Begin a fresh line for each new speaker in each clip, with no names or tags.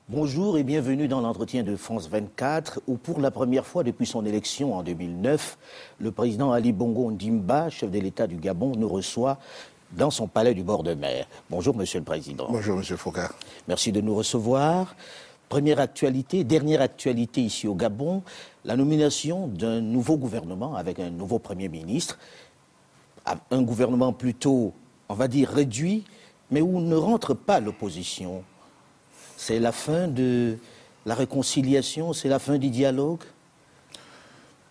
Bonjour et bienvenue dans l'entretien de France 24 où pour la première fois depuis son élection en 2009, le président Ali Bongo Ondimba, chef de l'État du Gabon, nous reçoit dans son palais du bord de mer. Bonjour Monsieur le Président.
Bonjour Monsieur Foucault.
Merci de nous recevoir. Première actualité, dernière actualité ici au Gabon, la nomination d'un nouveau gouvernement avec un nouveau Premier ministre. Un gouvernement plutôt, on va dire, réduit, mais où ne rentre pas l'opposition. C'est la fin de la réconciliation, c'est la fin du dialogue?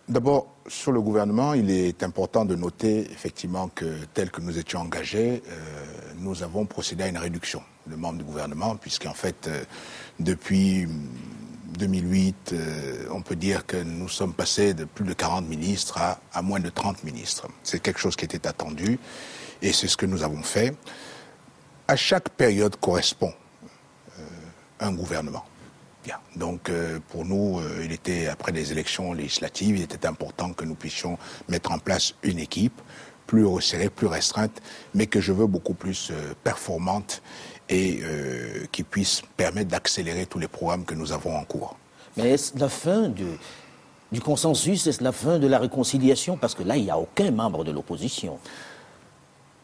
D'abord, sur le gouvernement, il est important de noter effectivement que, tel que nous étions engagés, nous avons procédé à une réduction de membres du gouvernement, puisqu'en fait, depuis 2008, on peut dire que nous sommes passés de plus de 40 ministres à moins de 30 ministres. C'est quelque chose qui était attendu, et c'est ce que nous avons fait. À chaque période correspond un gouvernement. Bien. Donc pour nous, il était, après les élections législatives, il était important que nous puissions mettre en place une équipe plus resserrée, plus restreinte, mais que je veux beaucoup plus performante et qui puisse permettre d'accélérer tous les programmes que nous avons en cours.
Mais est-ce la fin du consensus, est-ce la fin de la réconciliation? Parce que là, il n'y a aucun membre de l'opposition.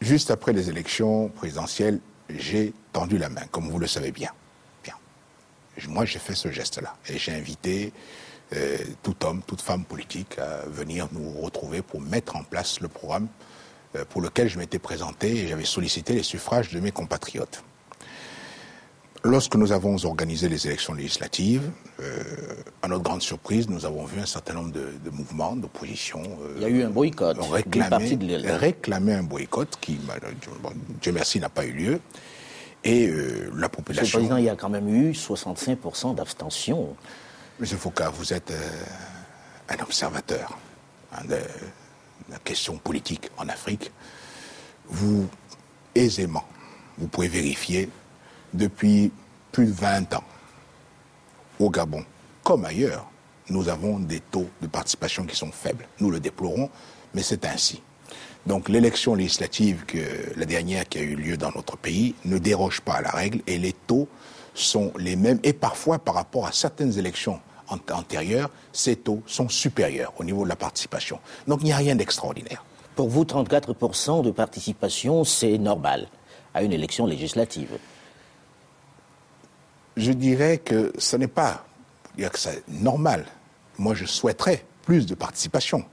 Juste après les élections présidentielles, j'ai tendu la main, comme vous le savez bien. Moi, j'ai fait ce geste-là et j'ai invité tout homme, toute femme politique à venir nous retrouver pour mettre en place le programme pour lequel je m'étais présenté et j'avais sollicité les suffrages de mes compatriotes. Lorsque nous avons organisé les élections législatives, à notre grande surprise, nous avons vu un certain nombre de mouvements d'opposition.
Il y a eu un boycott.
Réclamer un boycott qui, Dieu merci, n'a pas eu lieu. Et la population...
Monsieur le Président, il y a quand même eu 65% d'abstention.
Monsieur Foucault, vous êtes un observateur de la question politique en Afrique. Vous, aisément, vous pouvez vérifier, depuis plus de 20 ans, au Gabon, comme ailleurs, nous avons des taux de participation qui sont faibles. Nous le déplorons, mais c'est ainsi. Donc l'élection législative, la dernière qui a eu lieu dans notre pays, ne déroge pas à la règle et les taux sont les mêmes. Et parfois, par rapport à certaines élections antérieures, ces taux sont supérieurs au niveau de la participation. Donc il n'y a rien d'extraordinaire.
Pour vous, 34% de participation, c'est normal à une élection législative?
Je dirais que ce n'est pas dire que c'est normal. Moi, je souhaiterais plus de participation.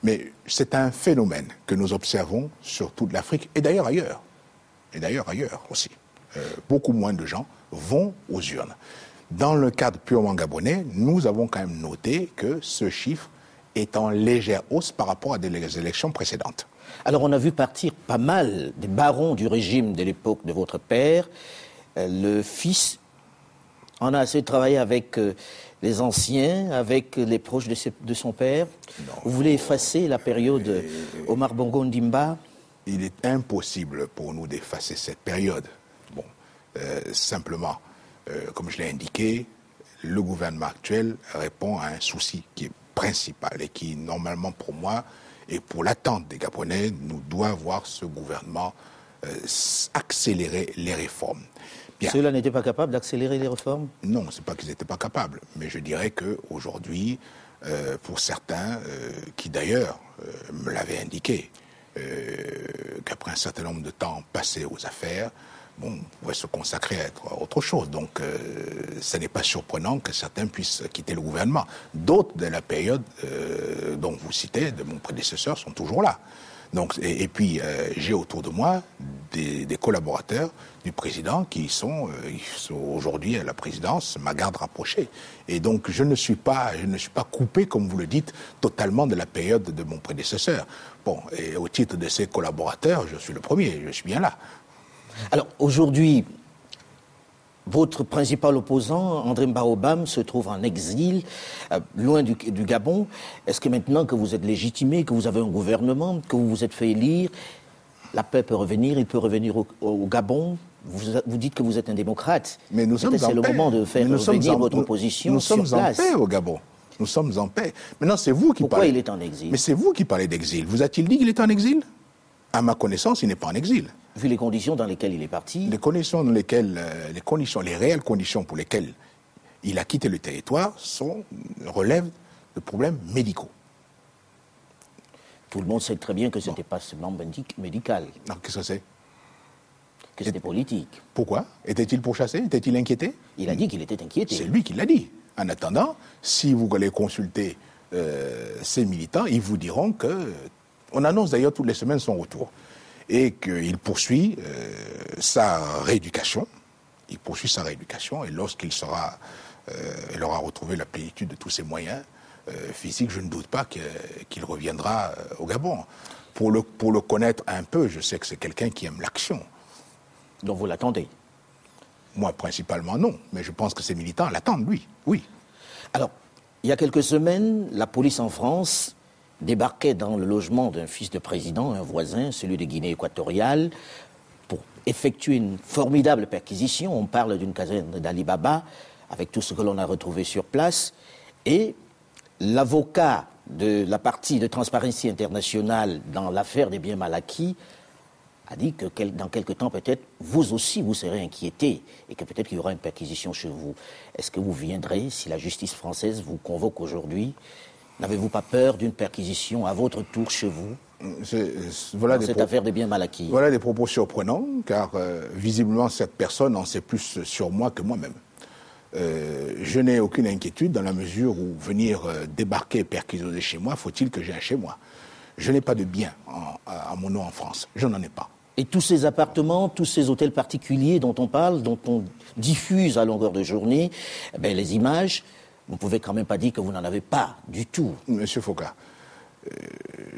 Mais c'est un phénomène que nous observons sur toute l'Afrique et d'ailleurs ailleurs. Et d'ailleurs ailleurs aussi. Beaucoup moins de gens vont aux urnes. Dans le cadre purement gabonais, nous avons quand même noté que ce chiffre est en légère hausse par rapport à des élections précédentes.
Alors on a vu partir pas mal des barons du régime de l'époque de votre père. Le fils en a assez travaillé avec les anciens, avec les proches de son père. Non. Vous voulez effacer la période Omar Bongo Ondimba?
Il est impossible pour nous d'effacer cette période. Bon, simplement, comme je l'ai indiqué, le gouvernement actuel répond à un souci qui est principal et qui, normalement, pour moi, et pour l'attente des Gabonais, nous doit voir ce gouvernement accélérer les réformes. Bien.
Ceux-là n'étaient pas capables d'accélérer les réformes?
Non, ce n'est pas qu'ils n'étaient pas capables, mais je dirais qu'aujourd'hui, pour certains, qui d'ailleurs me l'avaient indiqué, qu'après un certain nombre de temps passé aux affaires, bon, pourrait se consacrer à autre chose. Donc, ce n'est pas surprenant que certains puissent quitter le gouvernement. D'autres de la période dont vous citez, de mon prédécesseur, sont toujours là. Donc, et puis, j'ai autour de moi des collaborateurs du président qui sont aujourd'hui à la présidence, ma garde rapprochée. Et donc, je ne suis pas coupé, comme vous le dites, totalement de la période de mon prédécesseur. Bon, et au titre de ses collaborateurs, je suis le premier, je suis bien là.
Alors, aujourd'hui, votre principal opposant, André Mbarobam, se trouve en exil, loin du Gabon. Est-ce que maintenant que vous êtes légitimé, que vous avez un gouvernement, que vous vous êtes fait élire, la paix peut revenir, il peut revenir au Gabon? Vous dites que vous êtes un démocrate.
Mais nous sommes en paix.
C'est le moment de faire revenir votre opposition sur place.
Nous sommes en paix au Gabon. Nous sommes en paix. Maintenant, c'est vous qui parlez...
Pourquoi il est en exil?
Mais c'est vous qui parlez d'exil. Vous a-t-il dit qu'il est en exil? À ma connaissance, il n'est pas en exil.
Vu les conditions dans lesquelles il est parti.
Les conditions dans lesquelles, les réelles conditions pour lesquelles il a quitté le territoire relèvent de problèmes médicaux.
Tout le monde sait très bien que ce n'était pas seulement médical.
Non, qu'est-ce que c'est?
Que c'était politique.
Pourquoi? Était-il pourchassé? Était-il inquiété?
Il a dit qu'il était inquiété.
C'est lui qui l'a dit. En attendant, si vous allez consulter ces militants, ils vous diront que... On annonce d'ailleurs toutes les semaines son retour. Et qu'il poursuit sa rééducation. Il poursuit sa rééducation. Et lorsqu'il sera... il aura retrouvé la plénitude de tous ses moyens physiques, je ne doute pas qu'il reviendra au Gabon. Pour le connaître un peu, je sais que c'est quelqu'un qui aime l'action.
Donc vous l'attendez?
Moi, principalement, non. Mais je pense que ces militants l'attendent, lui. Oui.
Alors, il y a quelques semaines, la police en France débarquait dans le logement d'un fils de président, un voisin, celui de Guinée équatoriale, pour effectuer une formidable perquisition. On parle d'une caserne d'Ali Baba, avec tout ce que l'on a retrouvé sur place. Et l'avocat de la partie de Transparency International dans l'affaire des biens mal acquis a dit que dans quelque temps, peut-être, vous aussi, vous serez inquiété et que peut-être qu'il y aura une perquisition chez vous. Est-ce que vous viendrez, si la justice française vous convoque aujourd'hui? N'avez-vous pas peur d'une perquisition à votre tour chez vous
voilà
dans cette affaire des biens mal acquis?
Voilà des propos surprenants, car visiblement, cette personne en sait plus sur moi que moi-même. Je n'ai aucune inquiétude dans la mesure où venir débarquer et perquisitionner chez moi, faut-il que j'aie un chez moi. Je n'ai pas de biens à mon nom en France. Je n'en ai pas.
Et tous ces appartements, tous ces hôtels particuliers dont on parle, dont on diffuse à longueur de journée, eh les images, vous ne pouvez quand même pas dire que vous n'en avez pas du tout.
Monsieur Foka,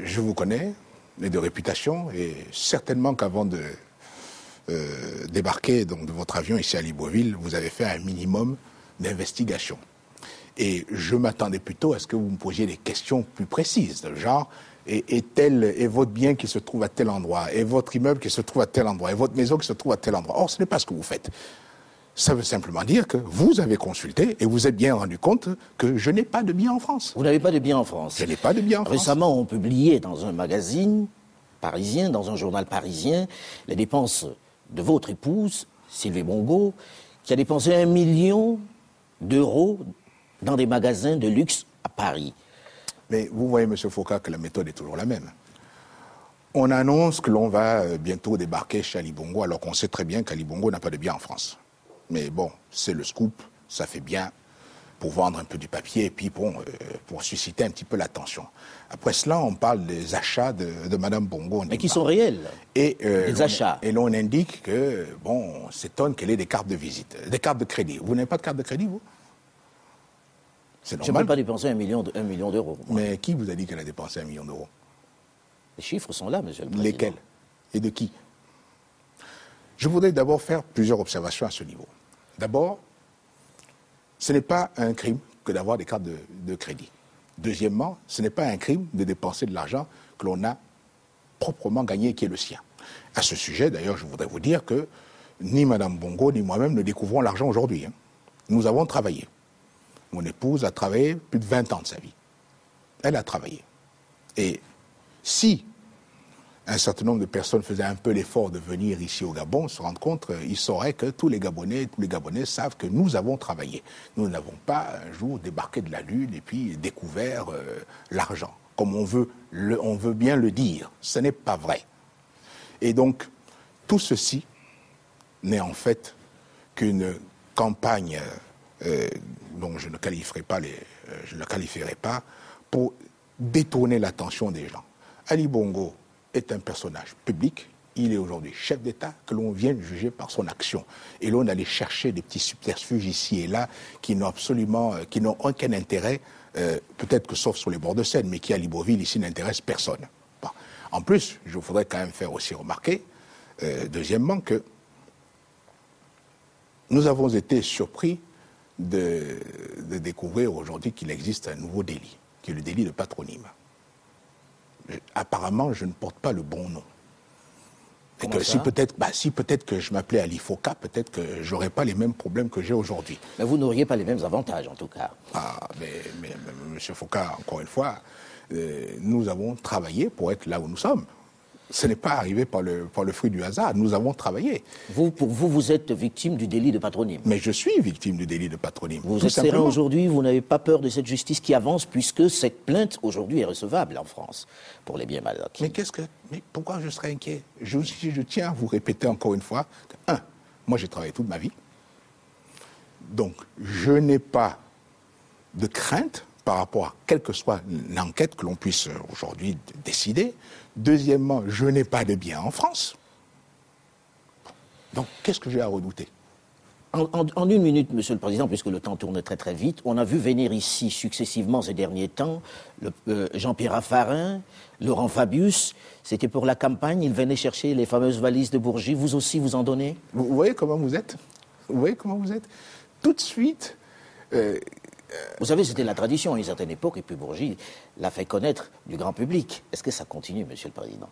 je vous connais, et de réputation, et certainement qu'avant de débarquer donc, de votre avion ici à Libreville, vous avez fait un minimum d'investigation. Et je m'attendais plutôt à ce que vous me posiez des questions plus précises, de genre... Et votre bien qui se trouve à tel endroit, et votre immeuble qui se trouve à tel endroit, et votre maison qui se trouve à tel endroit. Or, ce n'est pas ce que vous faites. Ça veut simplement dire que vous avez consulté et vous êtes bien rendu compte que je n'ai pas de bien en France.
Vous n'avez pas de bien en France?
Je n'ai pas de bien en France.
Récemment, on publiait dans un magazine parisien, dans un journal parisien, les dépenses de votre épouse, Sylvie Bongo, qui a dépensé 1 million d'euros dans des magasins de luxe à Paris.
Mais vous voyez, M. Foucault, que la méthode est toujours la même. On annonce que l'on va bientôt débarquer chez Ali Bongo, alors qu'on sait très bien qu'Ali Bongo n'a pas de bien en France. Mais bon, c'est le scoop, ça fait bien pour vendre un peu du papier et puis bon, pour susciter un petit peu l'attention. Après cela, on parle des achats de Mme Bongo.
Mais qui sont réels,
les
achats.
Et l'on indique que, bon, on s'étonne qu'elle ait des cartes de visite, des cartes de crédit. Vous n'avez pas de carte de crédit, vous? C'est normal.
Je ne peux pas dépenser 1 million d'euros.
Mais qui vous a dit qu'elle a dépensé 1 million d'euros?
Les chiffres sont là, monsieur le Président.
Lesquels? Et de qui? Je voudrais d'abord faire plusieurs observations à ce niveau. D'abord, ce n'est pas un crime que d'avoir des cartes de crédit. Deuxièmement, ce n'est pas un crime de dépenser de l'argent que l'on a proprement gagné, qui est le sien. À ce sujet, d'ailleurs, je voudrais vous dire que ni Mme Bongo, ni moi-même ne découvrons l'argent aujourd'hui. Nous avons travaillé. Mon épouse a travaillé plus de 20 ans de sa vie. Elle a travaillé. Et si un certain nombre de personnes faisaient un peu l'effort de venir ici au Gabon, se rendre compte, ils sauraient que tous les Gabonais savent que nous avons travaillé. Nous n'avons pas un jour débarqué de la Lune et puis découvert l'argent, comme on veut bien le dire. Ce n'est pas vrai. Et donc, tout ceci n'est en fait qu'une campagne dont je ne qualifierai pas pour détourner l'attention des gens. Ali Bongo est un personnage public. Il est aujourd'hui chef d'État que l'on vient juger par son action. Et l'on allait chercher des petits subterfuges ici et là qui n'ont aucun intérêt, peut-être que sauf sur les bords de Seine, mais qui à Libreville ici n'intéresse personne. Bon. En plus, je voudrais quand même faire aussi remarquer, deuxièmement, que nous avons été surpris de découvrir aujourd'hui qu'il existe un nouveau délit, qui est le délit de patronyme. Apparemment, je ne porte pas le bon nom. Et que si peut-être que je m'appelais Ali Foka, peut-être que j'aurais pas les mêmes problèmes que j'ai aujourd'hui.
Mais vous n'auriez pas les mêmes avantages, en tout cas.
Ah, mais M. Foka, encore une fois, nous avons travaillé pour être là où nous sommes. Ce n'est pas arrivé par le fruit du hasard. Nous avons travaillé.
Pour vous, vous êtes victime du délit de patronyme.
Mais je suis victime du délit de patronyme.
Vous êtes serein aujourd'hui, vous n'avez pas peur de cette justice qui avance, puisque cette plainte aujourd'hui est recevable en France pour les biens mal acquis.
Mais pourquoi je serais inquiet? Je tiens à vous répéter encore une fois que, moi j'ai travaillé toute ma vie. Donc, je n'ai pas de crainte par rapport à quelle que soit l'enquête que l'on puisse aujourd'hui décider. Deuxièmement, je n'ai pas de biens en France. Donc, qu'est-ce que j'ai à redouter?
En une minute, Monsieur le Président, puisque le temps tourne très très vite, on a vu venir ici successivement ces derniers temps Jean-Pierre Raffarin, Laurent Fabius. C'était pour la campagne, ils venaient chercher les fameuses valises de Bourgie. Vous aussi, vous en donnez?
Vous voyez comment vous êtes? Vous voyez comment vous êtes? Tout de suite...
Vous savez, c'était la tradition à une certaine époque, et puis Bourgie l'a fait connaître du grand public. Est-ce que ça continue, Monsieur le Président?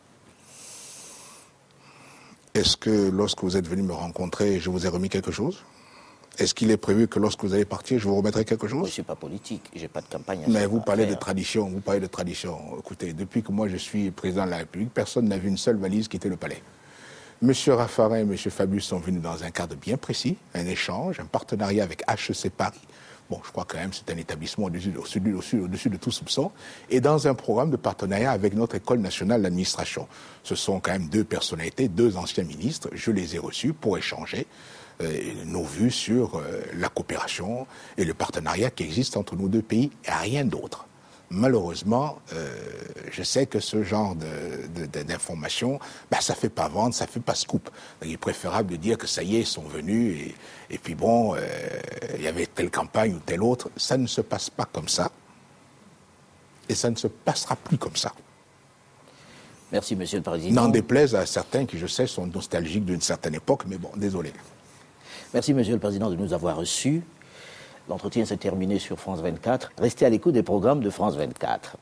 Est-ce que lorsque vous êtes venu me rencontrer, je vous ai remis quelque chose? Est-ce qu'il est prévu que lorsque vous allez partir, je vous remettrai quelque chose?
Je ne suis pas politique, je n'ai pas de campagne à
Mais vous parlez de tradition, Écoutez, depuis que moi je suis président de la République, personne n'a vu une seule valise quitter le palais. Monsieur Raffarin et Monsieur Fabius sont venus dans un cadre bien précis, un échange, un partenariat avec HEC Paris. Bon, je crois quand même que c'est un établissement au-dessus de tout soupçon, et dans un programme de partenariat avec notre École nationale d'administration. Ce sont quand même deux personnalités, deux anciens ministres. Je les ai reçus pour échanger nos vues sur la coopération et le partenariat qui existe entre nos deux pays, et rien d'autre. Malheureusement, je sais que ce genre d'informations, ça ne fait pas vendre, ça ne fait pas scoop. Donc, il est préférable de dire que ça y est, ils sont venus, et puis bon, il y avait telle campagne ou telle autre. Ça ne se passe pas comme ça, et ça ne se passera plus comme ça.
Merci, Monsieur le Président.
N'en déplaise à certains qui, je sais, sont nostalgiques d'une certaine époque, mais bon, désolé.
Merci, Monsieur le Président, de nous avoir reçus. L'entretien s'est terminé sur France 24. Restez à l'écoute des programmes de France 24.